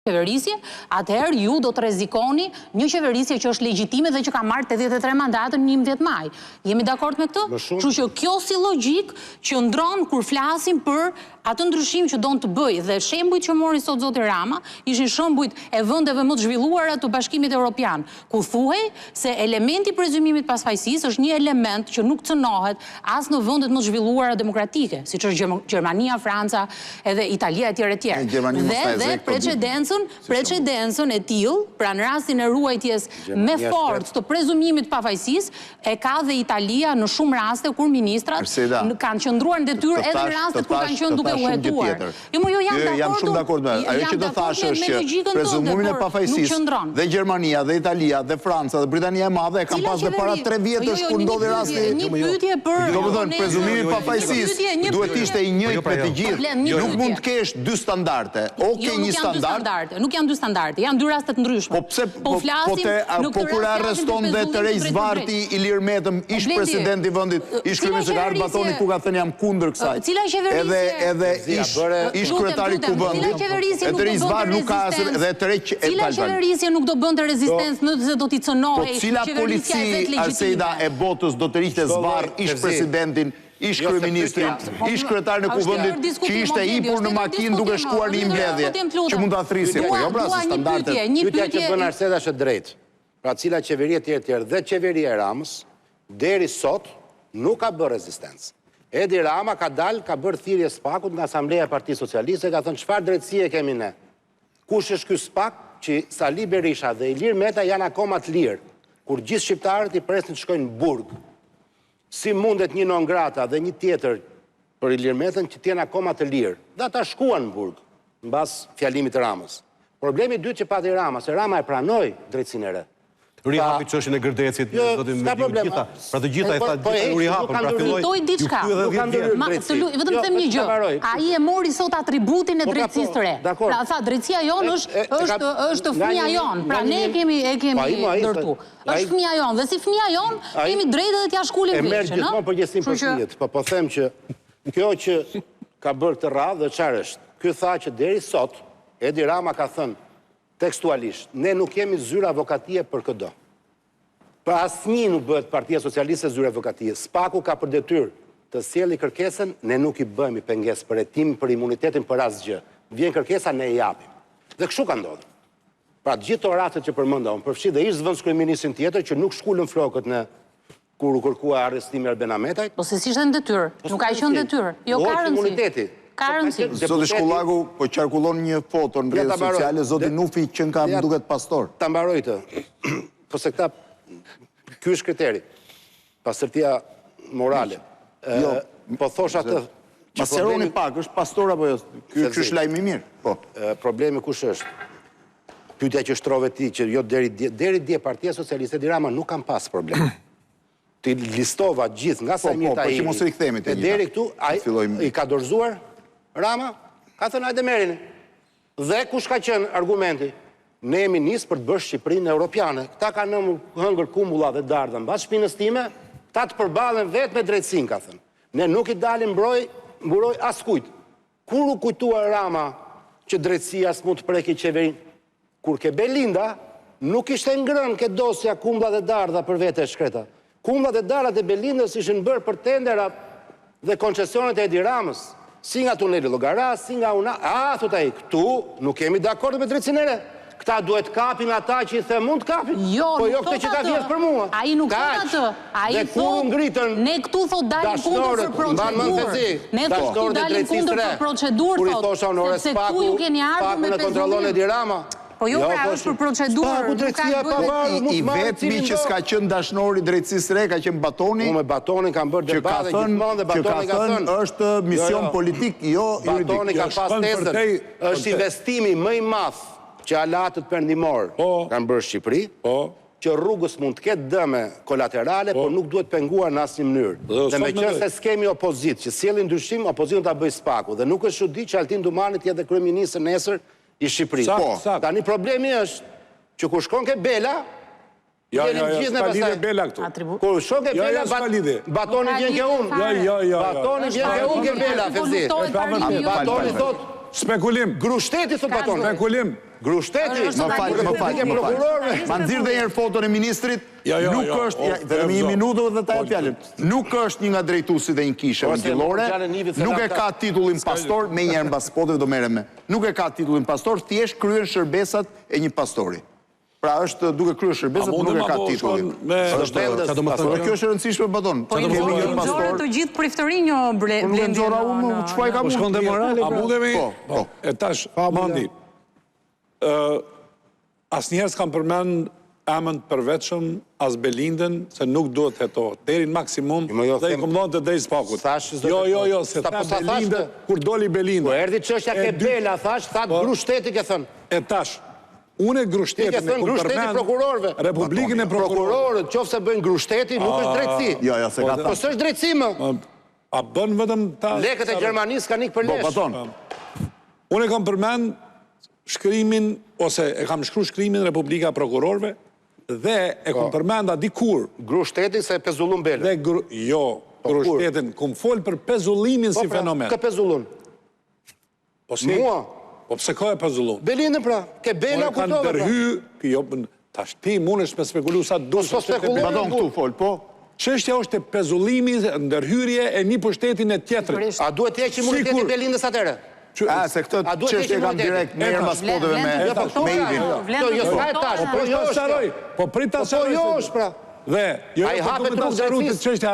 qeverisje, atëherë ju do të rrezikoni një qeverisje që është legjitime dhe që ka marrë 83 mandatën në 11 maj. Jemi dakord me këtë? Kështu që kjo si logjik qëndron kur flasim për atë ndryshim që don të bëj dhe shembujt që mori sot zoti Rama ishin shembujt e vendeve më të zhvilluara të Bashkimit Evropian, ku thuhej se elementi i prezumimit pasfajësisë është një element që nuk cënohet as në vendet më të zhvilluara demokratike, siç është Gjermania, Franca, edhe Italia etj. Dhe precedencën e tillë, pra në rastin e ruajtjes me forcë të prezumimit pafajësisë, e ka dhe Italia në shumë raste kur ministrat kanë qëndruar në detyrë edhe në rastet kur kanë qenë duke u hetuar. Jam shumë dakord me ajo që do thashë është që prezumimin e pafajësisë dhe Gjermania dhe Italia dhe Franca dhe Britania e Madhe e kanë pasur para 3 vjetësh kur ndodhi rasti. Domethënë prezumimi i pafajësisë duhet ishte i njëjtë për të gjithë. Nuk mund të kesh dy standarde. Okej, një standard. Nuk janë dy standarde, janë dy raste të ndryshme. Po kur arreston dhe Terez Varti, Ilir Metëm, ish presidenti i vendit, ish kryeministri Batoni ku ka thënë jam kundër kësaj. Edhe ish kryetari i kuvendit. Terez Varti nuk ka dhe Terez e Cila qeverisje nuk do bënte rezistencë nëse do t'i cënohej cila polici Arseida e botës do të rishte zvarr ish presidentin, ish kryeministrin, ish kryetarin e kuvendit që ishte hipur në makinë duke shkuar në një mbledhje që mund ta thrisje. Po jo pra standardet. Pyetja që bën Arseda është e drejtë. Pra cila qeveri tjetër dhe qeveria e Ramës deri sot nuk ka bërë rezistencë. Edi Rama ka dalë, ka bërë thirrje SPAK-ut nga Asambleja e Partisë Socialiste, ka thënë çfarë drejtësie kemi ne. Kush është ky SPAK që Sali Berisha dhe Ilir Meta janë akoma të lirë, kur gjithë shqiptarët i presin të shkojnë në burg. Si mundet një non grata dhe një tjetër për Ilir Metën që tjenë akoma të lirë, dhe ata shkuan në burg, në bas fjalimit të Ramës. Problemi dytë që pati Rama, se Rama e pranoi drejtësinë e re. Rihapi çështjen e Gërdecit, me gjitha. Pra të gjitha e tha gjithë Rihapën, pra filloi. Kujtoi diçka. Vetëm them një gjë. Ai e mori sot atributin e drejtësisë së re. Pra tha drejtësia jon është fëmia jon. Pra ne e kemi ndërtu. Është fëmia jon dhe si fëmia jon kemi drejtë edhe t'ia shkulim veçën, ëh. E merr gjithmonë përgjegjësinë për fëmijët. Po them që kjo që ka bërë këtë radhë çfarë është? Ky tha që deri sot Edi Rama ka thënë tekstualisht, ne nuk kemi zyrë avokatie për këdo. Pra asnjë nuk bëhet Partia Socialiste zyrë avokatie. SPAK-u ka për detyrë të sjellë kërkesën, ne nuk i bëhemi pengesë për hetim, për imunitetin, për asgjë. Vjen kërkesa, ne i japim. Dhe kështu ka ndodhur. Pra të gjithë rastet që përmenda unë, përfshi dhe ish zëvendës kryeministrin tjetër që nuk shkullën flokët në kur u kërkua arrestimi Albin Ametaj. Po se s'ishte në detyrë, nuk ka qenë detyrë. Jo ka rëndësi. Ka rëndësi. Zoti Shkullaku po qarkullon një foto në rrjetet sociale, zoti Nufi që ka më duket pastor. Ta mbaroj të. Po se këta ky është kriteri. Pastërtia morale. Po thosh atë që seroni pak, është pastor apo jo? Ky është lajm i mirë. Po. Problemi kush është? Pyetja që shtrove ti që jo deri dje Partia Socialiste Edi Rama nuk kanë pas problem. Ti listova gjithë nga sa mirë ta i. Po, që mos i kthemi te gjitha. Deri këtu ai ka dorëzuar Rama, ka thënë hajde merreni. Dhe kush ka qenë argumenti? Ne jemi nisë për të bërë Shqipërinë europiane. Këta kanë hëngër kumbulla dhe dardha mbas shpinës time, ta të përballen vetë me drejtësinë, ka thënë. Ne nuk i dalim mburoj askujt. Kur u kujtua Rama që drejtësia s'mund të preki qeverinë? Kur ke Belinda, nuk ishte ngrënë ke dosja kumbulla dhe dardha për vete shkreta. Kumbulla dhe dardhat e Belindës ishin bërë për tenderat dhe koncesionet e Edi Ramës. Si nga tuneli Llogara, si nga una... thot ai, këtu nuk kemi dakord me drejtësinë e re. Këta duhet kapin ata që i the mund kapin. Po jo këtë që ka vjedh për mua. Ai nuk thot atë. Ai thot, ne këtu thot dalim kundër për procedurë. Ne thot këtu dalim kundër për procedurë, kur i thosha unë SPAK-u ju keni ardhur me kontrollon Edi Rama. Po jo, pra është për procedurë. I vetmi që s'ka qenë dashnori drejtësisë re ka qenë Batoni. Unë me Batonin kam bërë debate gjithmonë dhe Batoni ka thënë është mision politik, jo juridik. Batoni ka pas tezën, është investimi më i madh që alatët perëndimor kanë bërë Shqipëri, që rrugës mund të ketë dëme kolaterale, por nuk duhet penguar në asnjë mënyrë. Dhe meqense s'kemi opozitë, që sjellin ndryshim, opozitën ta bëj SPAK-u. Dhe nuk është çudi që Altin Dumani të jetë kryeminist nesër i Shqipërisë. Tani problemi është që kur shkon ke Bela, s'ka lidhje Bela këtu. Kur shkon ke Bela, Batoni vjen ke unë. Batoni vjen ke unë ke Bela, Fezi. Batoni thot spekulim. Grushteti, thot baton. Spekulim. Grushteti. Më falë. Ma nxirë dhe njerë foton e ministrit, nuk është, vetëm një minutë dhe ta e fjallin, nuk është një nga drejtuesit e një kishe vendimore, nuk e ka titullin pastor, me njerë në baspotet do mere me, nuk e ka titullin pastor, thjesht kryen shërbesat e një pastori. Pra është duke kryer shërbesat, nuk e ka titullin. Kjo është rëndësishme baton. Po i nxorë të gjithë priftërin një blendje. Nxora unë, çfarë ka mund të morale? A mundemi? E tash, Mandi, asnjëherë s'kam përmend emën të përvetshëm as Belindën, se nuk duhet hetohet. Deri në maksimum dhe i kumdon të drejt spakut. Jo, se tha Belindë, kur doli Belindë. Po erdhi çështja ke Bela, thash, thatë Grushteti ke thënë. E tash, unë e Grushtetin e kum përmend Republikën e prokurorët, qoftë se bëjnë Grushteti, nuk është drejtësi. Jo, se ka thënë. Po s'është drejtësi më. A bën vetëm ta... Lekët e Gjermanisë kanë ikë për lesh. Unë e kam përmend shkrimin, ose e kam shkruar shkrimin Republika e Prokurorëve, dhe e kam përmenda dikur. Grushtetin se pezullun Bela. Jo, Grushtetin, kum fol për pezullimin si fenomen. Kë pezullun? Mua? Po pse ka e pezullun? Belindën pra, ke Bela ku tove pra. Jo, tash ti mund është me spekulu sa dush. Po spekulon këtu fol, po. Çështja është e pezullimit, ndërhyrje e një pushtetin e tjetrit. A duhet të heqë imuniteti Belindës atëre? Se këtë çështje kam direkt me mbasfoteve me Idin. Po prit ta sharoj. Po jo është pra. Dhe jo hapet ta sharoj të çështja,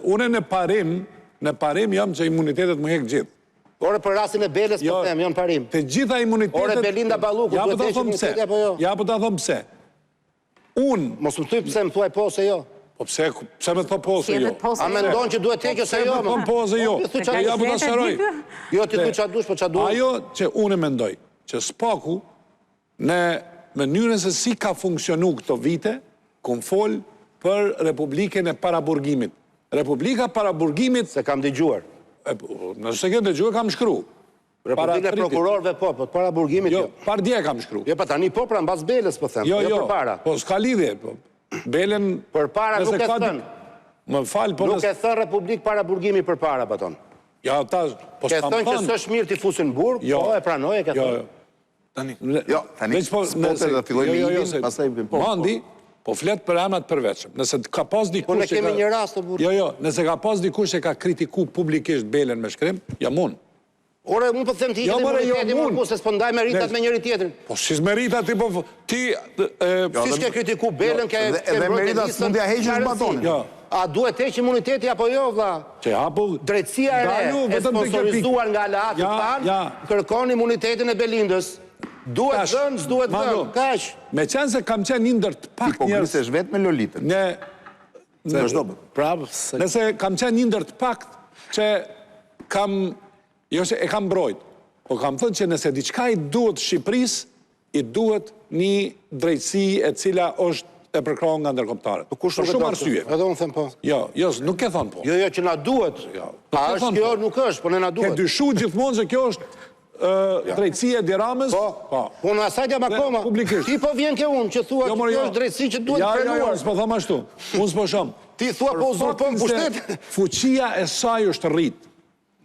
unë në parim jam që imunitetet më hek gjithë. Ore për rastin e Belës po them, janë parim. Të gjitha imunitetet. Ore Belinda Balluku duhet të heqë imuniteti apo jo? Ja po ta them pse. Unë mos më thuaj pse më thuaj po se jo. Po pse me thë po se jo? A mendon që duhet të heqë se jo? Po po se jo. Ja po ta sharoj. Jo ti thu çfarë dush, po çfarë duhet. Ajo që unë mendoj, që spaku në mënyrën se si ka funksionu këto vite, kum fol për Republikën e Paraburgimit. Republika Paraburgimit se kam dëgjuar. Nëse ke dëgjuar kam shkru. Republika e Prokurorëve po Paraburgimit jo. Par dje kam shkru. Jo, pa tani po pra mbas Belës po them, jo përpara. Po s'ka lidhje. Belen përpara nuk e thën. Më fal, po nuk e thën Republik Paraburgimi përpara baton. Ja, ta po s'kam thënë që s'është mirë ti fusin në burg, po e pranoj e ke thënë. Tani. Jo, tani. Spotet do filloj me Idin, pastaj po. Mandi, po flet për emrat përvetshëm. Nëse ka pas dikush po ne kemi një rast të burg. Jo, nëse ka pas dikush që ka kritiku publikisht Belen me shkrim, jam unë. Ore, unë po të them ti që imuniteti më ku se s'pëndaj meritat me njëri tjetrin. Po si s'meritat ti po... Si s'ke kritiku Belen, ke edhe meritat s'mund t'ja heqësh batonin. A duhet të heqë imuniteti apo jo, vlla? Drejtësia e re, e sponsorizuar nga Aleati Pan, kërkon imunitetin e Belindës. Duhet dhënë, s'duhet dhënë, kash. Me qenë se kam qenë një ndër të pak njerëz... Ti po vetë me Lolitën. Nëse kam qenë një ndër të pak që kam... Jo se e kam mbrojt, po kam thënë që nëse diçka i duhet Shqipërisë, i duhet një drejtësi e cila është e përkrahur nga ndërkombëtarët. Për shumë arsye. Edhe unë them po. Jo, nuk e thon po. Jo, që na duhet. A është kjo, nuk është, po ne na duhet. Ke dyshu gjithmonë se kjo është drejtësia e Diramës. Po. Po në asaj jam akoma. Ti po vjen ke unë që thua që kjo është drejtësi që duhet pranuar. Jo, s'po them ashtu. Unë s'po shoh. Ti thua po uzurpon pushtetin. Fuqia e saj është rrit.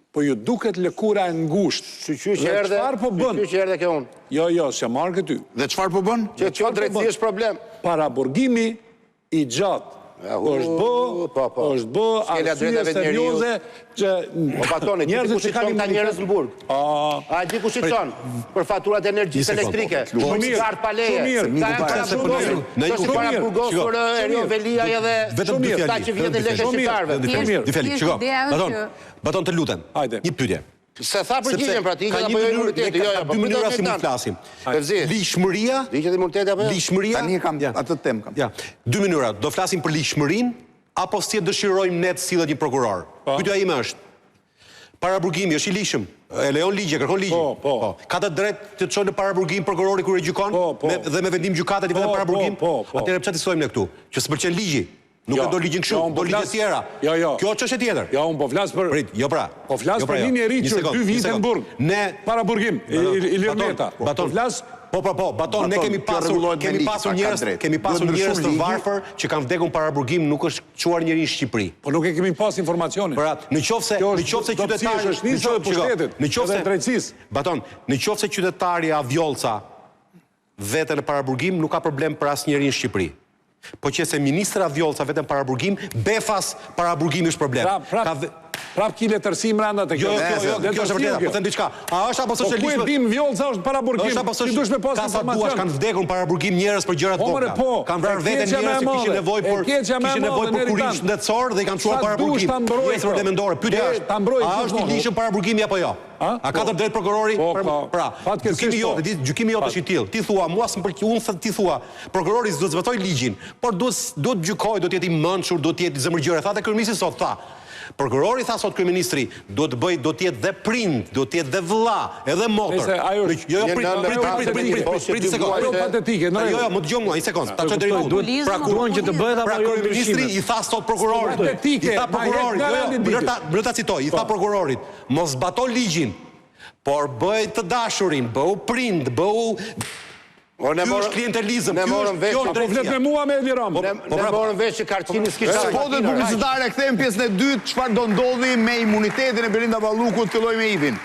Po ju duket lëkura e ngushtë. Çfarë po bën? Që erdhe ke unë. Jo, s'e marr këty. Dhe çfarë po bën? Që kjo drejtësi është problem. Paraburgimi i gjatë. është bë arsye serioze që njerëzit që kanë njerëz në burg. A di kush i çon për faturat e energjisë elektrike? Kartë paleje. Ne ju para burgos për Erion Velia edhe vetëm ata që vjen të lekë shqiptarëve. Difeli, shiko. Baton të lutem. Një pyetje. Se tha përgjigjen pra ti apo jo imuniteti, jo, po 2 minuta si mund flasim. Lishmëria, diqet imuniteti apo jo? Lishmëria. Tani kam atë temë kam. Ja, 2 minuta. Do flasim për lishmërinë apo si e dëshirojmë ne të sillet një prokuror? Pyetja ime është. Paraburgimi është i lishëm. E lejon ligji, kërkon ligji. Po. Ka të drejtë të çojë në paraburgim prokurori kur e gjykon dhe me vendim gjykata ti vjen në paraburgim. Atëherë pse ti thojmë ne këtu? Që s'pëlqen ligji. Nuk e do ligjin kështu, do ligje tjera. Jo. Kjo është çështje tjetër. Jo, unë po flas për... Jo pra. Po flas për një njerëz që 2 vite në burg. Paraburgim, Ilirmeta. Po flas Po, Baton, ne kemi pasur njerëz të varfër që kanë vdekur para burgim, nuk është çuar njëri në Shqipëri. Po nuk e kemi pas informacionin. Në qoftë se qytetari është nisë dhe pushtetit, edhe drejtësisë. Baton, në qoftë se qytetari Avjolca veten në paraburgim, nuk ka problem për asnjërin në Shqipëri. Po që se ministra Avjolca veten paraburgim, befas paraburgimi është problem. Prap ki letërsi mranda të kjo. Jo, kjo është vërteta, po them diçka. A është apo socializmi? Po ku e dim Vjolca është paraburgim? Ti dush me pas informacion. Kanë vdekur në paraburgim njerëz për gjëra të vogla. Kanë vrarë veten njerëz që kishin nevojë për kuririm shëndetësor dhe i kanë çuar paraburgim. Pjesë vendimore. Pyetja është, a është i lishëm paraburgimi apo jo? A ka të drejtë prokurori? Pra, gjykimi jot është i tillë. Ti thua, mua s'm pëlqen, unë ti thua, prokurori s'do të zbatoj ligjin, por duhet gjykoj, do të jetë i mençur, do të jetë i zemërgjore. Tha te kryeministri sot, tha. Prokurori tha sot kryeministri, do të jetë dhe prind, do të jetë dhe vëlla, edhe motor. Jo, prit një sekond. Ajo patetike, në Jo, më dëgjoj mua, një sekond. Ta çoj deri në fund. Që të bëhet apo jo kryeministri i tha sot prokurorit. I tha prokurorit, jo, ta citoj, i tha prokurorit, mos zbato ligjin, por bëj të dashurin, bëu prind, bëu Kjo është klientelizëm, kjo është drejtësia. Flet me mua me Edi Rama. Ne morëm vesh që Karçini s'kishte. Spotet publicitare kthejmë pjesën e dytë, çfarë do ndodhi me imunitetin e Belinda Ballukut, filloj me Ivin.